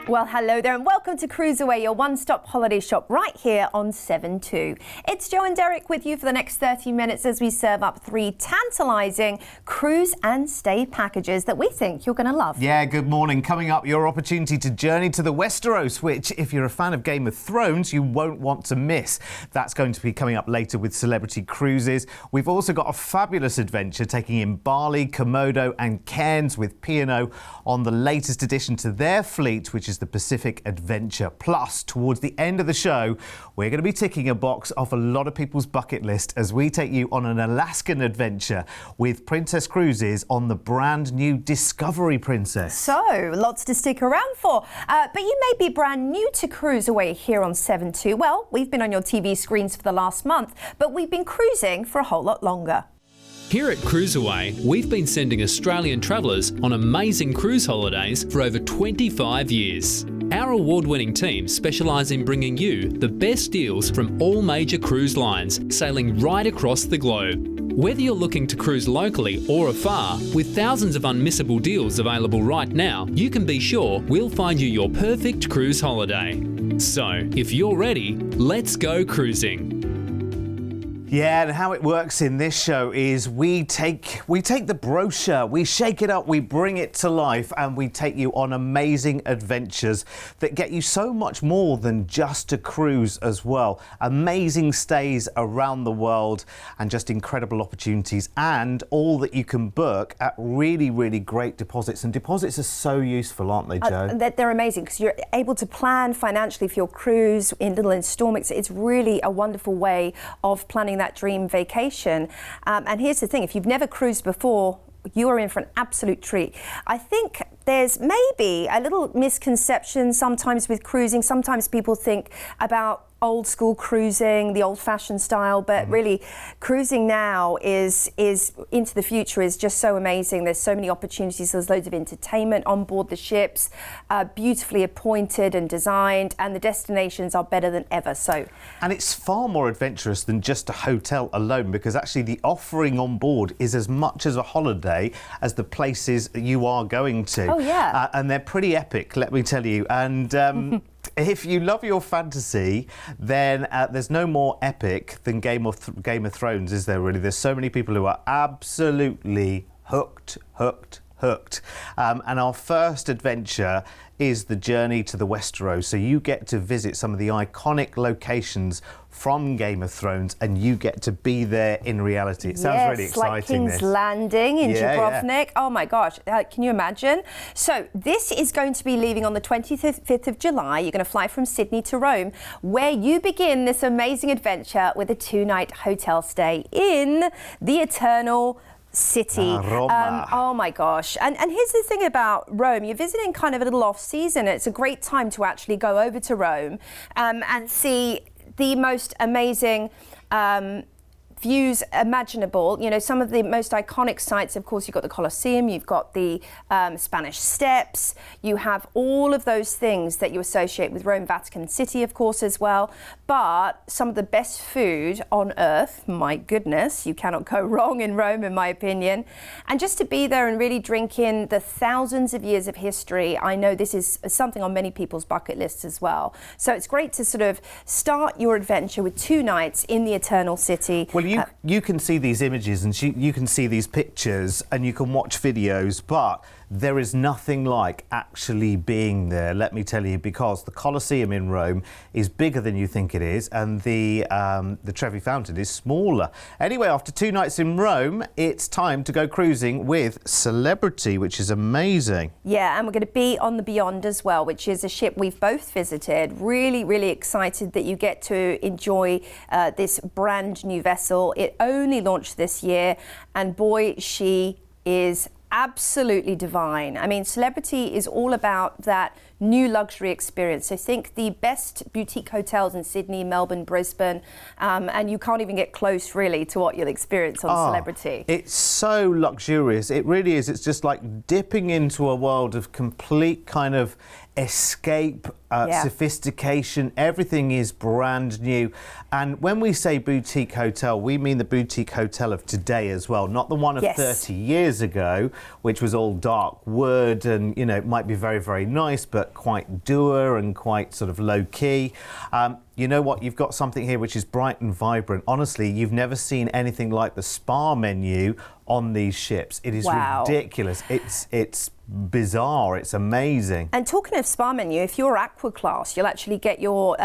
Well, hello there and welcome to CruiseAway, your one-stop holiday shop right here on 7.2. It's Jo and Derek with you for the next 30 minutes as we serve up 3 tantalising cruise and stay packages that we think you're going to love. Yeah, good morning. Coming up, your opportunity to journey to the Westeros, which, if you're a fan of Game of Thrones, you won't want to miss. That's going to be coming up later with Celebrity Cruises. We've also got a fabulous adventure taking in Bali, Komodo and Cairns with P&O on the latest addition to their fleet, which is the Pacific Adventure. Plus, towards the end of the show, we're going to be ticking a box off a lot of people's bucket list as we take you on an Alaskan adventure with Princess Cruises on the brand new Discovery Princess. So, lots to stick around for. But you may be brand new to CruiseAway here on 7.2. Well, we've been on your TV screens for the last month, but we've been cruising for a whole lot longer. Here at CruiseAway, we've been sending Australian travellers on amazing cruise holidays for over 25 years. Our award-winning team specialise in bringing you the best deals from all major cruise lines, sailing right across the globe. Whether you're looking to cruise locally or afar, with thousands of unmissable deals available right now, you can be sure we'll find you your perfect cruise holiday. So, if you're ready, let's go cruising. Yeah, and how it works in this show is we take the brochure, we shake it up, we bring it to life, and we take you on amazing adventures that get you so much more than just a cruise as well. Amazing stays around the world and just incredible opportunities, and all that you can book at really, really great deposits. And deposits are so useful, aren't they, Jo? They're amazing because you're able to plan financially for your cruise in little installments. It's really a wonderful way of planning that dream vacation. And here's the thing, if you've never cruised before, you are in for an absolute treat. I think there's maybe a little misconception sometimes with cruising. Sometimes people think about old school cruising, the old fashioned style, but really cruising now is into the future is just so amazing. There's so many opportunities, there's loads of entertainment on board the ships, beautifully appointed and designed, and the destinations are better than ever. And it's far more adventurous than just a hotel alone, because actually the offering on board is as much as a holiday as the places you are going to. Oh yeah. And they're pretty epic, let me tell you. And if you love your fantasy, then there's no more epic than Game of Thrones, is there really? There's so many people who are absolutely hooked. And our first adventure is the journey to the Westeros. So you get to visit some of the iconic locations from Game of Thrones, and you get to be there in reality. It sounds really exciting. Like King's Landing in Dubrovnik. Yeah. Oh my gosh, can you imagine? So this is going to be leaving on the 25th of July. You're going to fly from Sydney to Rome, where you begin this amazing adventure with a 2-night hotel stay in the Eternal City. Roma. Oh my gosh. And here's the thing about Rome. You're visiting kind of a little off season. It's a great time to actually go over to Rome and see the most amazing views imaginable. You know, some of the most iconic sites, of course, you've got the Colosseum, you've got the Spanish Steps, you have all of those things that you associate with Rome, Vatican City, of course, as well. But some of the best food on earth, my goodness, you cannot go wrong in Rome, in my opinion. And just to be there and really drink in the thousands of years of history, I know this is something on many people's bucket lists as well. So it's great to sort of start your adventure with 2 nights in the Eternal City. Well, you can see these images and you can see these pictures and you can watch videos, but there is nothing like actually being there, let me tell you, because the Colosseum in Rome is bigger than you think it is, and the Trevi Fountain is smaller. Anyway, after 2 nights in Rome, it's time to go cruising with Celebrity, which is amazing. Yeah, and we're going to be on the Beyond as well, which is a ship we've both visited. Really, really excited that you get to enjoy this brand new vessel. It only launched this year, and boy, she is absolutely divine. I mean, Celebrity is all about that new luxury experience. So think the best boutique hotels in Sydney, Melbourne, Brisbane, and you can't even get close really to what you'll experience on Celebrity. It's so luxurious. It really is. It's just like dipping into a world of complete kind of escape sophistication. Everything is brand new. And when we say boutique hotel, we mean the boutique hotel of today as well, not the one of 30 years ago, which was all dark wood and, you know, it might be very, very nice, but quite dour and quite sort of low key. You know what? You've got something here which is bright and vibrant. Honestly, you've never seen anything like the spa menu on these ships. It is ridiculous. It's bizarre. It's amazing. And talking of spa menu, if you're Aqua Class, you'll actually get your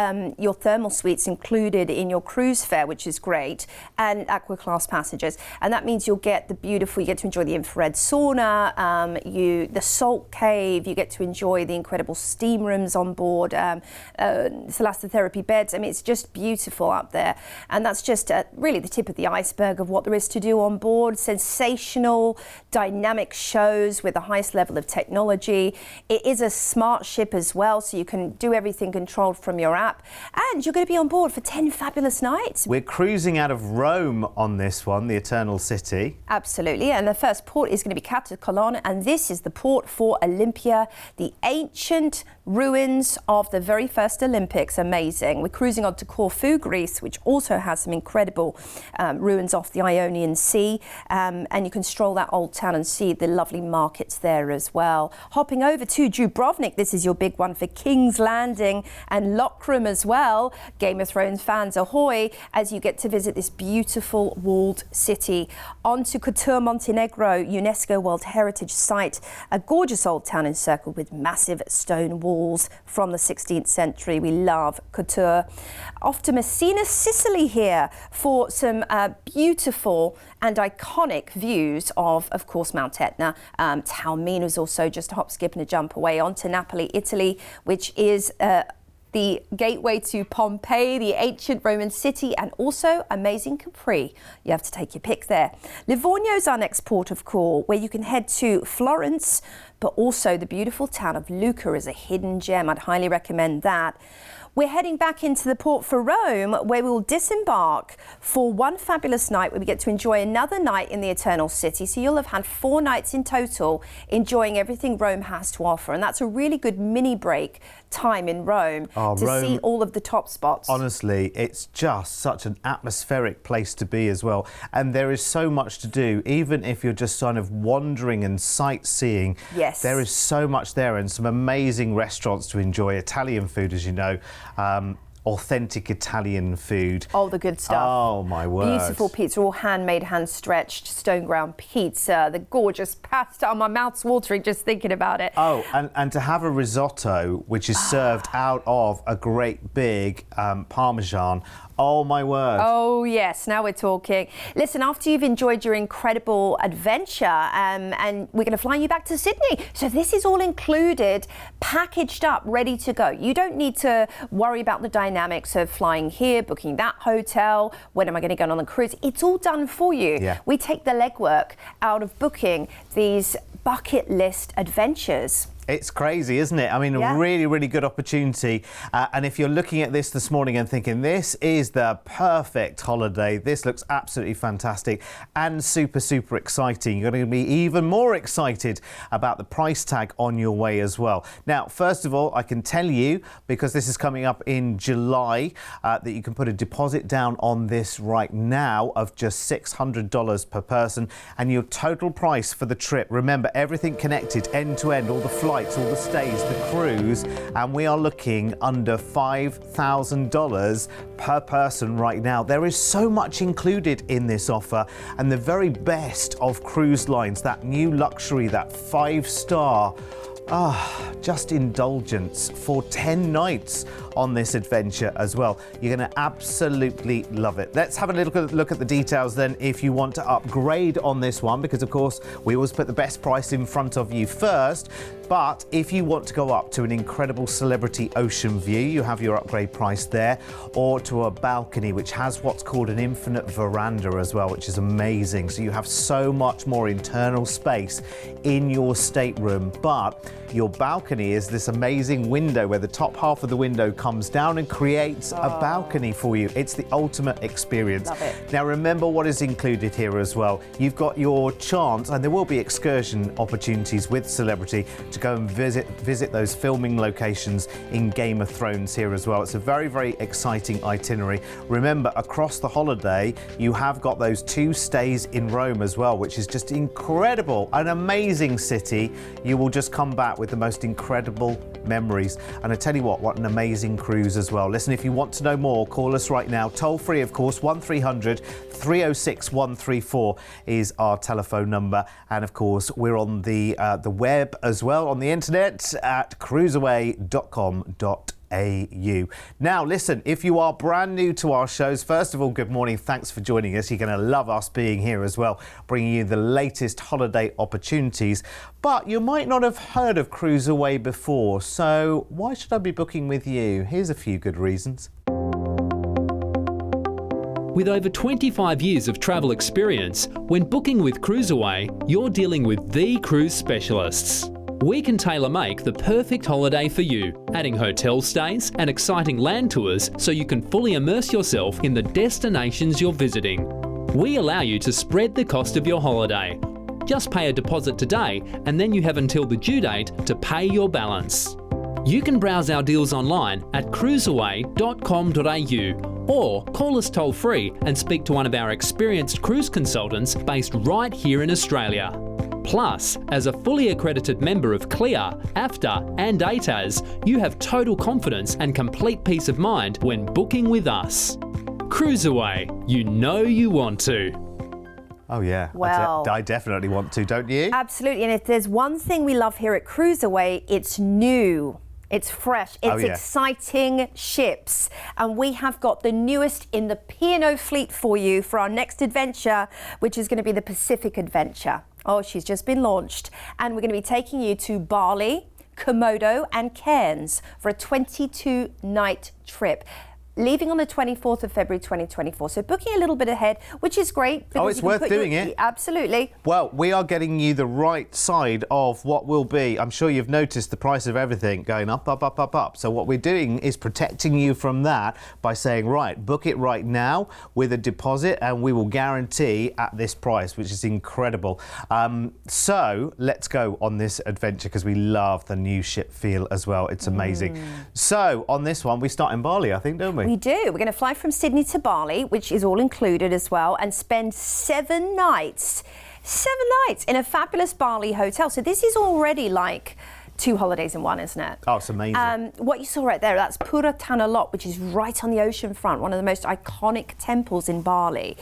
thermal suites included in your cruise fare, which is great, and Aqua Class passengers. And that means you'll get the beautiful, you get to enjoy the infrared sauna, the salt cave, you get to enjoy the incredible steam rooms on board, thalassotherapy beds. I mean, it's just beautiful up there. And that's just really the tip of the iceberg of what there is to do on board. Sensational, dynamic shows with the highest level of technology. It is a smart ship as well, so you can do everything controlled from your app. And you're going to be on board for 10 fabulous nights. We're cruising out of Rome on this one, the Eternal City. Absolutely. And the first port is going to be Catacolon, and this is the port for Olympia, the ancient ruins of the very first Olympics. Amazing. We're cruising on to Corfu, Greece, which also has some incredible ruins off the Ionian Sea. And you can stroll that old town and see the lovely markets there as well. Hopping over to Dubrovnik, this is your big one for King's Landing and Lockroom as well. Game of Thrones fans, ahoy, as you get to visit this beautiful walled city. On to Couture, Montenegro, UNESCO World Heritage Site, a gorgeous old town encircled with massive stone walls from the 16th century. We love Couture. Off to Messina, Sicily here for some beautiful and iconic views of course, Mount Etna. Taormina is also just a hop, skip and a jump away. On to Napoli, Italy, which is the gateway to Pompeii, the ancient Roman city, and also amazing Capri. You have to take your pick there. Livorno is our next port of call, where you can head to Florence, but also the beautiful town of Lucca is a hidden gem. I'd highly recommend that. We're heading back into the port for Rome, where we will disembark for one fabulous night where we get to enjoy another night in the Eternal City. So you'll have had 4 nights in total enjoying everything Rome has to offer. And that's a really good mini break time in Rome to see all of the top spots. Honestly, it's just such an atmospheric place to be as well. And there is so much to do, even if you're just kind of wandering and sightseeing. Yes. There is so much there and some amazing restaurants to enjoy. Italian food, as you know. Authentic Italian food. Oh, the good stuff. Oh, my word. Beautiful pizza, all handmade, hand-stretched, stone-ground pizza, the gorgeous pasta. Oh, my mouth's watering just thinking about it. Oh, and to have a risotto, which is served out of a great big Parmesan. Oh, my word. Oh, yes. Now we're talking. Listen, after you've enjoyed your incredible adventure, and we're going to fly you back to Sydney. So this is all included, packaged up, ready to go. You don't need to worry about the dynamics of flying here, booking that hotel, when am I going to go on the cruise. It's all done for you. Yeah. We take the legwork out of booking these bucket list adventures. It's crazy, isn't it? I mean, a really, really good opportunity. And if you're looking at this morning and thinking, this is the perfect holiday, this looks absolutely fantastic and super, super exciting, you're going to be even more excited about the price tag on your way as well. Now, first of all, I can tell you, because this is coming up in July, that you can put a deposit down on this right now of just $600 per person. And your total price for the trip, remember, everything connected end to end, all the flights, all the stays, the cruise, and we are looking under $5,000 per person right now. There is so much included in this offer, and the very best of cruise lines, that new luxury, that 5-star, just indulgence for 10 nights on this adventure as well. You're going to absolutely love it. Let's have a little look at the details then if you want to upgrade on this one, because of course we always put the best price in front of you first. But if you want to go up to an incredible celebrity ocean view, you have your upgrade price there, or to a balcony which has what's called an infinite veranda as well, which is amazing. So you have so much more internal space in your stateroom. But your balcony is this amazing window where the top half of the window comes down and creates a balcony for you. It's the ultimate experience. Love it. Now remember what is included here as well. You've got your chance, and there will be excursion opportunities with Celebrity to go and visit those filming locations in Game of Thrones here as well. It's a very, very exciting itinerary. Remember, across the holiday, you have got those 2 stays in Rome as well, which is just incredible. An amazing city. You will just come back with the most incredible memories. And I tell you what an amazing cruise as well. Listen, if you want to know more, call us right now. Toll free, of course, 1300 306 134 is our telephone number. And of course, we're on the web as well, on the internet at cruiseaway.com.au. Now, listen, if you are brand new to our shows, first of all, good morning. Thanks for joining us. You're going to love us being here as well, bringing you the latest holiday opportunities. But you might not have heard of CruiseAway before, so why should I be booking with you? Here's a few good reasons. With over 25 years of travel experience, when booking with CruiseAway, you're dealing with the cruise specialists. We can tailor-make the perfect holiday for you, adding hotel stays and exciting land tours so you can fully immerse yourself in the destinations you're visiting. We allow you to spread the cost of your holiday. Just pay a deposit today, and then you have until the due date to pay your balance. You can browse our deals online at cruiseaway.com.au or call us toll-free and speak to one of our experienced cruise consultants based right here in Australia. Plus, as a fully accredited member of CLIA, AFTA and ATAS, you have total confidence and complete peace of mind when booking with us. CruiseAway, you know you want to. Oh yeah, Well, I definitely want to, don't you? Absolutely, and if there's one thing we love here at CruiseAway, it's new. It's fresh, it's exciting ships, and we have got the newest in the P&O fleet for you for our next adventure, which is going to be the Pacific Adventure. Oh, she's just been launched, and we're going to be taking you to Bali, Komodo and Cairns for a 22-night trip, leaving on the 24th of February 2024. So booking a little bit ahead, which is great. Oh, it's worth doing it. Absolutely. Well, we are getting you the right side of what will be, I'm sure you've noticed the price of everything going up, up, up, up, up. So what we're doing is protecting you from that by saying, right, book it right now with a deposit and we will guarantee at this price, which is incredible. So let's go on this adventure because we love the new ship feel as well. It's amazing. So on this one, we start in Bali, I think, don't we? We do. We're going to fly from Sydney to Bali, which is all included as well, and spend 7 nights in a fabulous Bali hotel. So this is already like 2 holidays in one, isn't it? Oh, it's amazing. What you saw right there, that's Pura Tanah Lot, which is right on the ocean front, one of the most iconic temples in Bali.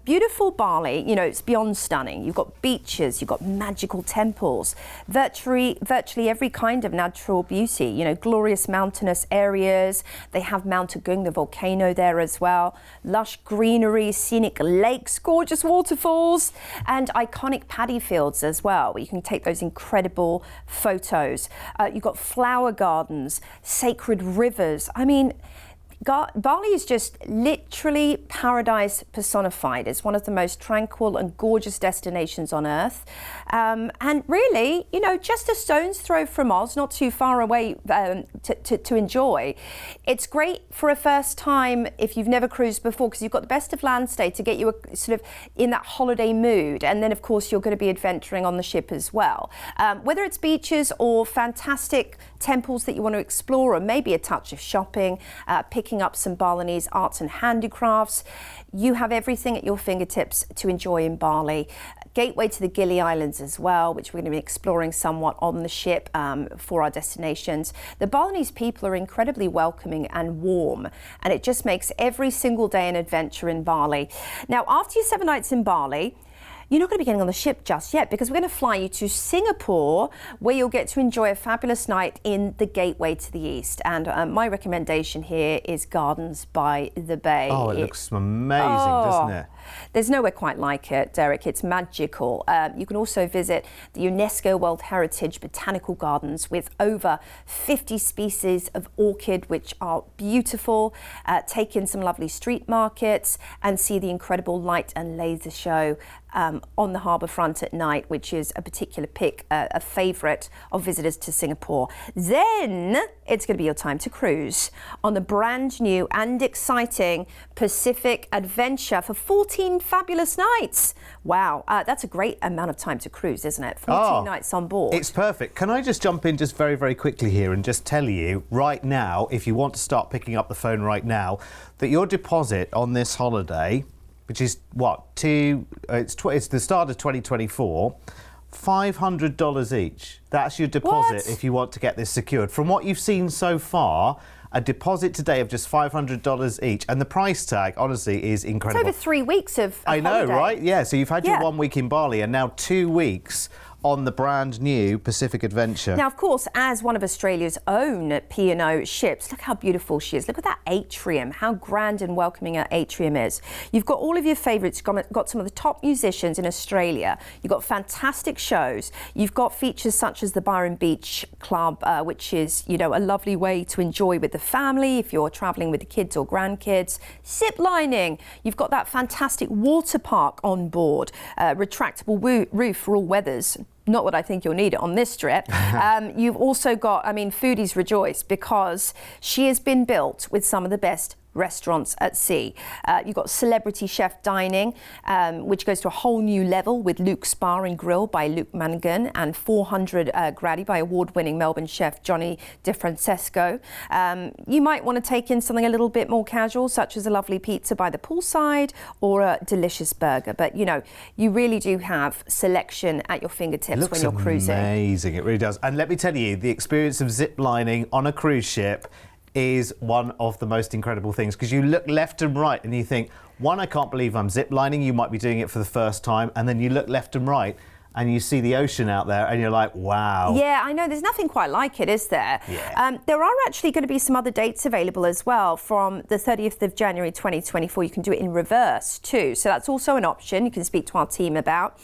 Beautiful Bali, you know, it's beyond stunning. You've got beaches, you've got magical temples, virtually every kind of natural beauty, you know, glorious mountainous areas. They have Mount Agung, the volcano there as well, lush greenery, scenic lakes, gorgeous waterfalls, and iconic paddy fields as well, where you can take those incredible photos. You've got flower gardens, sacred rivers. I mean, Bali is just literally paradise personified. It's one of the most tranquil and gorgeous destinations on earth. And really, you know, just a stone's throw from Oz, not too far away to enjoy. It's great for a first time if you've never cruised before, because you've got the best of land stay to get you sort of in that holiday mood. And then, of course, you're going to be adventuring on the ship as well. Whether it's beaches or fantastic temples that you want to explore, or maybe a touch of shopping, picking up some Balinese arts and handicrafts, you have everything at your fingertips to enjoy in Bali. Gateway to the Gili Islands as well, which we're going to be exploring somewhat on the ship for our destinations. The Balinese people are incredibly welcoming and warm, and it just makes every single day an adventure in Bali. Now, after your 7 nights in Bali, you're not going to be getting on the ship just yet, because we're going to fly you to Singapore, where you'll get to enjoy a fabulous night in the Gateway to the East. And my recommendation here is Gardens by the Bay. Oh, it looks amazing, doesn't it? There's nowhere quite like it, Derek. It's magical. You can also visit the UNESCO World Heritage Botanical Gardens with over 50 species of orchid, which are beautiful. Take in some lovely street markets and see the incredible light and laser show on the harbour front at night, which is a particular pick, a favourite of visitors to Singapore. Then it's going to be your time to cruise on the brand new and exciting Pacific Adventure for 14 fabulous nights. Wow, that's a great amount of time to cruise, isn't it? 14 nights on board. It's perfect. Can I just jump in just very, very quickly here and just tell you right now, if you want to start picking up the phone right now, that your deposit on this holiday, which is what, it's the start of 2024, $500 each. That's your deposit if you want to get this secured. From what you've seen so far, a deposit today of just $500 each, and the price tag, honestly, is incredible. It's over 3 weeks of I know, holiday. right? Yeah, so you've had your 1 week in Bali and now 2 weeks on the brand new Pacific Adventure. Now, of course, as one of Australia's own P&O ships, look how beautiful she is. Look at that atrium, how grand and welcoming her atrium is. You've got all of your favourites, got some of the top musicians in Australia. You've got fantastic shows. You've got features such as the Byron Beach Club, which is, you know, a lovely way to enjoy with the family if you're travelling with the kids or grandkids. Zip lining. You've got that fantastic water park on board, retractable roof for all weathers. Not what I think you'll need it on this trip. You've also got, I mean, foodies rejoice because she has been built with some of the best restaurants at sea. You've got celebrity chef dining, which goes to a whole new level with Luke's Bar and Grill by Luke Mangan and 400 Grady by award-winning Melbourne chef Johnny DeFrancesco. You might want to take in something a little bit more casual, such as a lovely pizza by the poolside or a delicious burger. But, you know, you really do have selection at your fingertips when you're cruising. It looks amazing, it really does. And let me tell you, the experience of zip lining on a cruise ship is one of the most incredible things, because you look left and right and you think, one, I can't believe I'm zip lining. You might be doing it for the first time, and then you look left and right and you see the ocean out there and you're like, wow. Yeah, I know. There's nothing quite like it, is there? Yeah. There are actually going to be some other dates available as well from the 30th of January 2024. You can do it in reverse too. So that's also an option you can speak to our team about.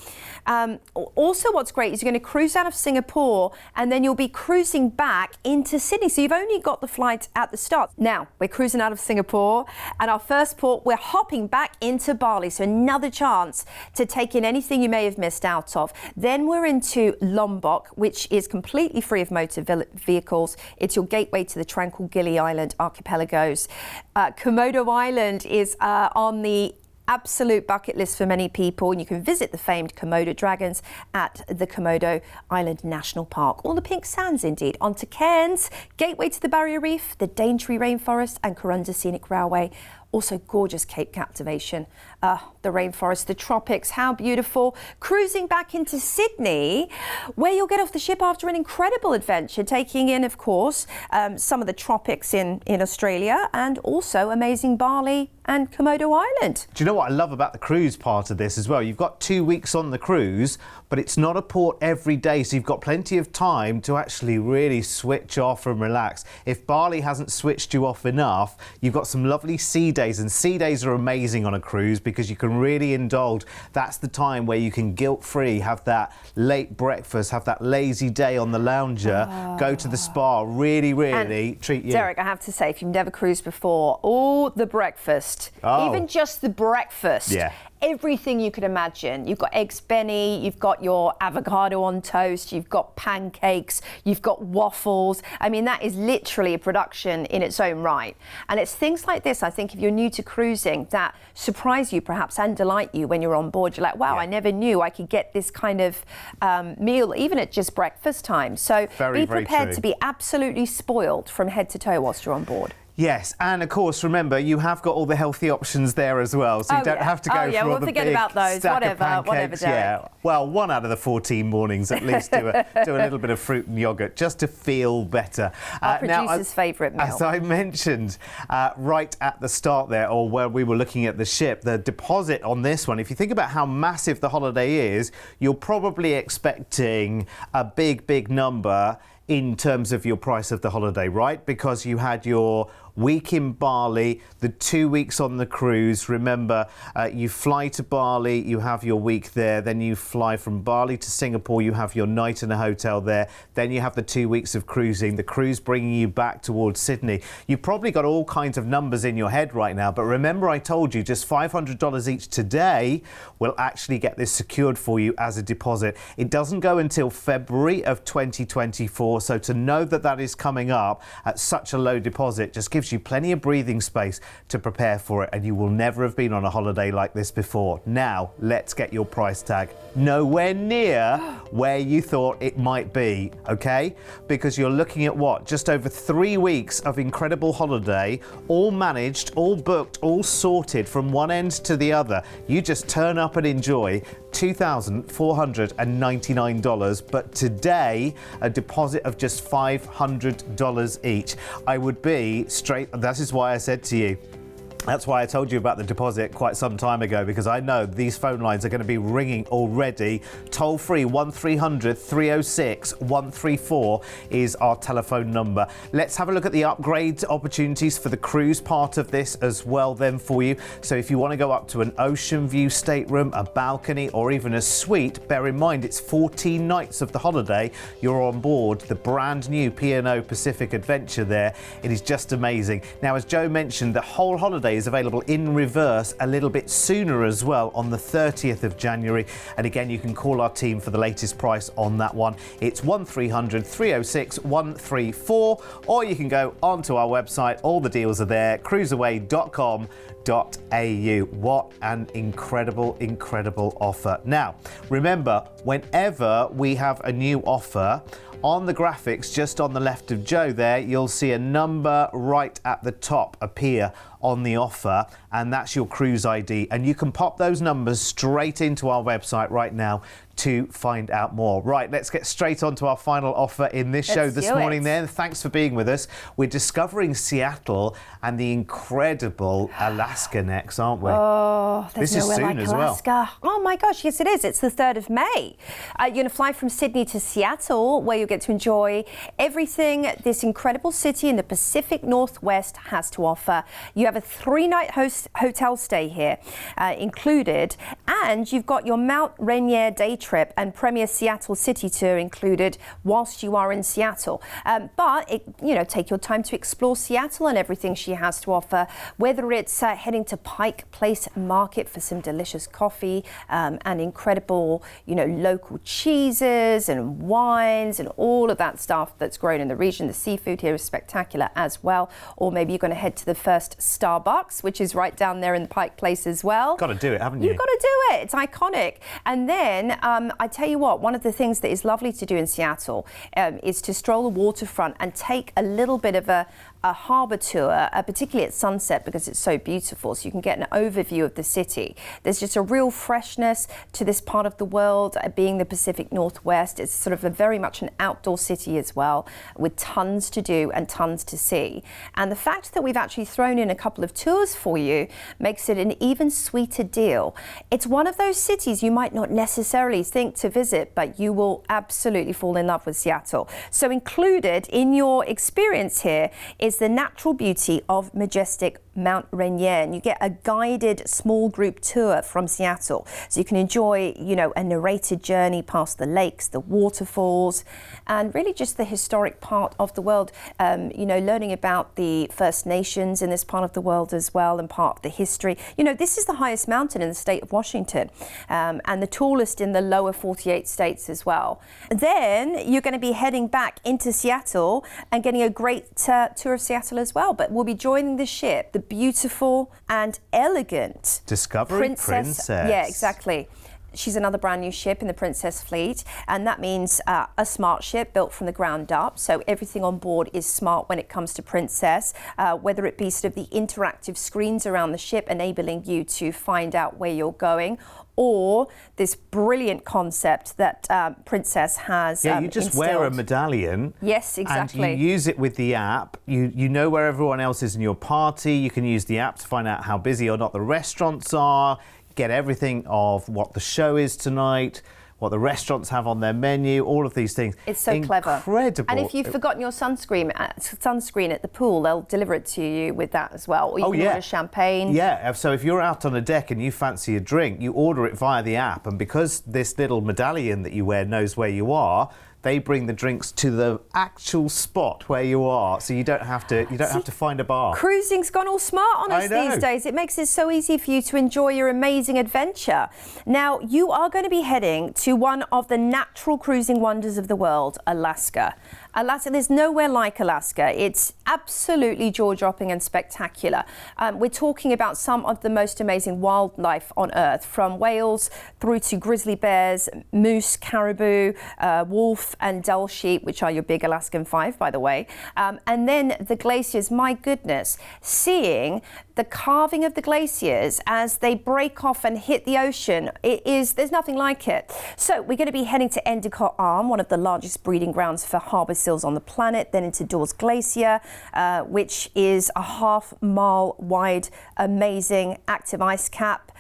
Also, what's great is you're going to cruise out of Singapore and then you'll be cruising back into Sydney. So you've only got the flight at the start. Now, we're cruising out of Singapore and our first port, we're hopping back into Bali. So another chance to take in anything you may have missed out of. Then we're into Lombok, which is completely free of motor vehicles. It's your gateway to the tranquil Gili Island archipelagos. Komodo Island is on the absolute bucket list for many people, and you can visit the famed Komodo dragons at the Komodo Island National Park, or the Pink Sands indeed. On to Cairns, gateway to the Barrier Reef, the Daintree Rainforest and Corunna Scenic Railway. Also gorgeous Cape Captivation, the rainforest, the tropics, how beautiful. Cruising back into Sydney, where you'll get off the ship after an incredible adventure, taking in, of course, some of the tropics in Australia and also amazing Bali and Komodo Island. Do you know what I love about the cruise part of this as well? You've got 2 weeks on the cruise, but it's not a port every day, so you've got plenty of time to actually really switch off and relax. If Bali hasn't switched you off enough, you've got some lovely sea days, and sea days are amazing on a cruise because you can really indulge. That's the time where you can guilt-free have that late breakfast, have that lazy day on the lounger, go to the spa, really treat you. Derek, I have to say, if you've never cruised before, the breakfast, even just the breakfast, everything you could imagine. You've got eggs Benny, you've got your avocado on toast, you've got pancakes, you've got waffles. I mean, that is literally a production in its own right. And it's things like this, I think, if you're new to cruising, that surprise you perhaps and delight you when you're on board. You're like, wow, I never knew I could get this kind of meal, even at just breakfast time. So be prepared to be absolutely spoiled from head to toe whilst you're on board. Yes, and of course, remember, you have got all the healthy options there as well, so you don't have to go for all the forget big about those. stack Whatever, of pancakes. Derek. Well, 1 out of the 14 mornings at least do a little bit of fruit and yoghurt just to feel better. Our producer's favourite meal. As I mentioned right at the start there, or where we were looking at the ship, the deposit on this one, if you think about how massive the holiday is, you're probably expecting a big number in terms of your price of the holiday, right? Because you had your week in Bali, the 2 weeks on the cruise. Remember, you fly to Bali, you have your week there, then you fly from Bali to Singapore, you have your night in a hotel there, then you have the 2 weeks of cruising, the cruise bringing you back towards Sydney. You've probably got all kinds of numbers in your head right now, but remember I told you just $500 each today will actually get this secured for you as a deposit. It doesn't go until February of 2024, so to know that that is coming up at such a low deposit just gives you plenty of breathing space to prepare for it, and you will never have been on a holiday like this before. Now, let's get your price tag nowhere near where you thought it might be, okay? Because you're looking at what? Just over 3 weeks of incredible holiday, all managed, all booked, all sorted from one end to the other. You just turn up and enjoy $2,499, but today a deposit of just $500 each. I would be straight, that is why I said to you, that's why I told you about the deposit quite some time ago, because I know these phone lines are going to be ringing already. Toll free 1300 306 134 is our telephone number. Let's have a look at the upgrade opportunities for the cruise part of this as well then for you. So if you want to go up to an ocean view stateroom, a balcony or even a suite, bear in mind it's 14 nights of the holiday. You're on board the brand new P&O Pacific Adventure there. It is just amazing. Now, as Joe mentioned, the whole holiday is available in reverse a little bit sooner as well on the 30th of January. And again, you can call our team for the latest price on that one. It's 1300 306 134, or you can go onto our website. All the deals are there, cruiseaway.com.au. What an incredible offer. Now, remember, whenever we have a new offer, on the graphics just on the left of Joe there, you'll see a number right at the top appear on the offer, and that's your cruise ID. And you can pop those numbers straight into our website right now to find out more. Right, let's get straight on to our final offer in this show this morning then. Thanks for being with us. We're discovering Seattle and the incredible Alaska next, aren't we? Oh, this is soon as Alaska. Well. Oh my gosh, yes it is. It's the 3rd of May. You're going to fly from Sydney to Seattle, where you'll get to enjoy everything this incredible city in the Pacific Northwest has to offer. You have a 3-night hotel stay here included, and you've got your Mount Rainier day trip and Premier Seattle City Tour included whilst you are in Seattle. But take your time to explore Seattle and everything she has to offer, whether it's heading to Pike Place Market for some delicious coffee and incredible, local cheeses and wines and all of that stuff that's grown in the region. The seafood here is spectacular as well. Or maybe you're going to head to the first Starbucks, which is right down there in the Pike Place as well. Got to do it, haven't you? You've got to do it. It's iconic. And then I tell you what, one of the things that is lovely to do in Seattle is to stroll the waterfront and take a little bit of a harbour tour, particularly at sunset, because it's so beautiful, so you can get an overview of the city. There's just a real freshness to this part of the world, being the Pacific Northwest. It's sort of very much an outdoor city as well, with tons to do and tons to see. And the fact that we've actually thrown in a couple of tours for you makes it an even sweeter deal. It's one of those cities you might not necessarily think to visit, but you will absolutely fall in love with Seattle. So included in your experience here is the natural beauty of majestic Mount Rainier, and you get a guided small group tour from Seattle, so you can enjoy a narrated journey past the lakes, the waterfalls, and really just the historic part of the world, learning about the First Nations in this part of the world as well, and part of the history. This is the highest mountain in the state of Washington, and the tallest in the lower 48 states as well. Then you're going to be heading back into Seattle and getting a great tour of Seattle as well, but we'll be joining the ship, the beautiful and elegant Discovery Princess. Yeah, exactly. She's another brand new ship in the Princess fleet, and that means a smart ship built from the ground up. So everything on board is smart when it comes to Princess, whether it be sort of the interactive screens around the ship enabling you to find out where you're going, or this brilliant concept that Princess has you just instilled. wear a medallion. Yes, exactly. And you use it with the app. You know where everyone else is in your party. You can use the app to find out how busy or not the restaurants are, get everything of what the show is tonight, what the restaurants have on their menu, all of these things. It's so clever. Incredible. And if you've forgotten your sunscreen at the pool, they'll deliver it to you with that as well. Or you can order champagne. Yeah, so if you're out on a deck and you fancy a drink, you order it via the app, and because this little medallion that you wear knows where you are, they bring the drinks to the actual spot where you are, so you don't have to find a bar. Cruising's gone all smart on us these days. It makes it so easy for you to enjoy your amazing adventure. Now, you are going to be heading to one of the natural cruising wonders of the world, Alaska. Alaska, there's nowhere like Alaska. It's absolutely jaw-dropping and spectacular. We're talking about some of the most amazing wildlife on Earth, from whales through to grizzly bears, moose, caribou, wolf and Dall sheep, which are your big Alaskan 5, by the way. And then the glaciers, my goodness, seeing the carving of the glaciers as they break off and hit the ocean, there's nothing like it. So we're going to be heading to Endicott Arm, one of the largest breeding grounds for harbour seals on the planet, then into Dawes Glacier, which is a half-mile wide, amazing active ice cap.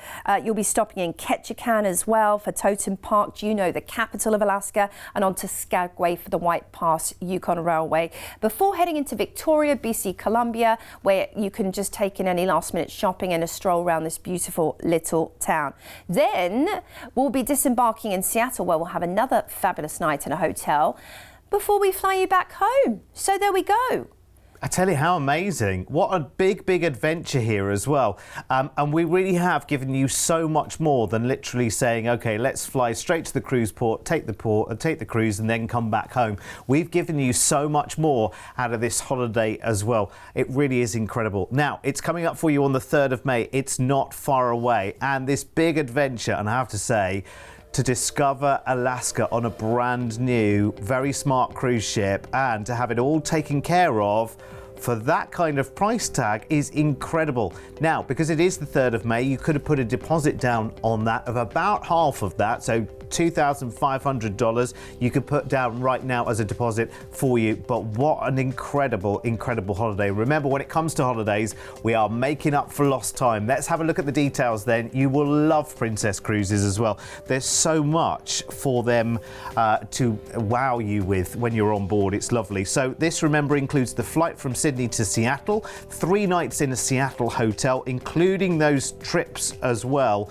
You'll be stopping in Ketchikan as well for Totem Park, Juneau, the capital of Alaska, and on to Skagway for the White Pass Yukon Railway, before heading into Victoria, BC Columbia, where you can just take in any last-minute shopping and a stroll around this beautiful little town. Then we'll be disembarking in Seattle, where we'll have another fabulous night in a hotel before we fly you back home. So there we go. I tell you, how amazing. What a big, big adventure here as well. And we really have given you so much more than literally saying, OK, let's fly straight to the cruise port, take the cruise and then come back home. We've given you so much more out of this holiday as well. It really is incredible. Now, it's coming up for you on the 3rd of May. It's not far away. And this big adventure, and I have to say, to discover Alaska on a brand new, very smart cruise ship, and to have it all taken care of for that kind of price tag is incredible. Now, because it is the 3rd of May, you could have put a deposit down on that of about half of that, so $2,500 you could put down right now as a deposit for you. But what an incredible, incredible holiday. Remember, when it comes to holidays, we are making up for lost time. Let's have a look at the details then. You will love Princess Cruises as well. There's so much for them to wow you with when you're on board. It's lovely. So this, remember, includes the flight from Sydney to Seattle, 3 nights in a Seattle hotel, including those trips as well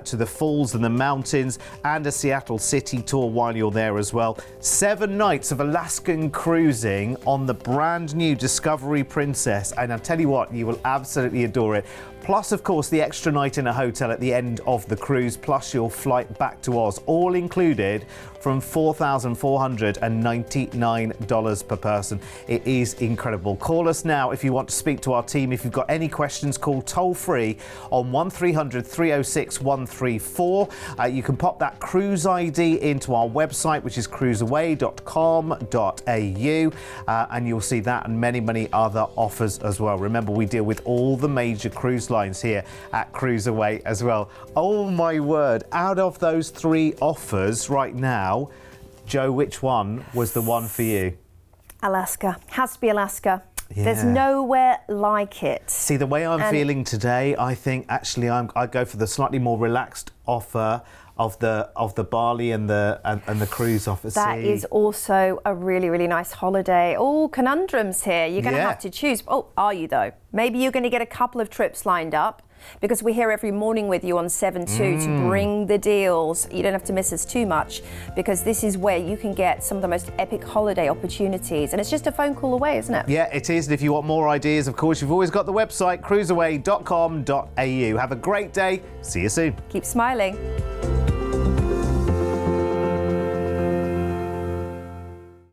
to the falls and the mountains, and a Seattle city tour while you're there as well. 7 nights of Alaskan cruising on the brand new Discovery Princess, and I'll tell you what, you will absolutely adore it. Plus, of course, the extra night in a hotel at the end of the cruise, plus your flight back to Oz, all included from $4,499 per person. It is incredible. Call us now if you want to speak to our team. If you've got any questions, call toll free on 1300 306 134. You can pop that cruise ID into our website, which is cruiseaway.com.au, and you'll see that and many, many other offers as well. Remember, we deal with all the major cruise lines here at CruiseAway as well. Oh my word, out of those 3 offers right now, Jo, which one was the one for you? Alaska. Has to be Alaska. Yeah. There's nowhere like it. See, the way I'm feeling today, I think actually I'd go for the slightly more relaxed offer of the Bali and the cruise offer. That is also a really, really nice holiday. Oh, conundrums here. You're going to have to choose. Oh, are you though? Maybe you're going to get a couple of trips lined up, because we're here every morning with you on 7-2 to bring the deals. You don't have to miss us too much, because this is where you can get some of the most epic holiday opportunities, and it's just a phone call away, isn't it? Yeah, it is. And if you want more ideas, of course, you've always got the website cruiseaway.com.au. Have a great day. See you soon. Keep smiling.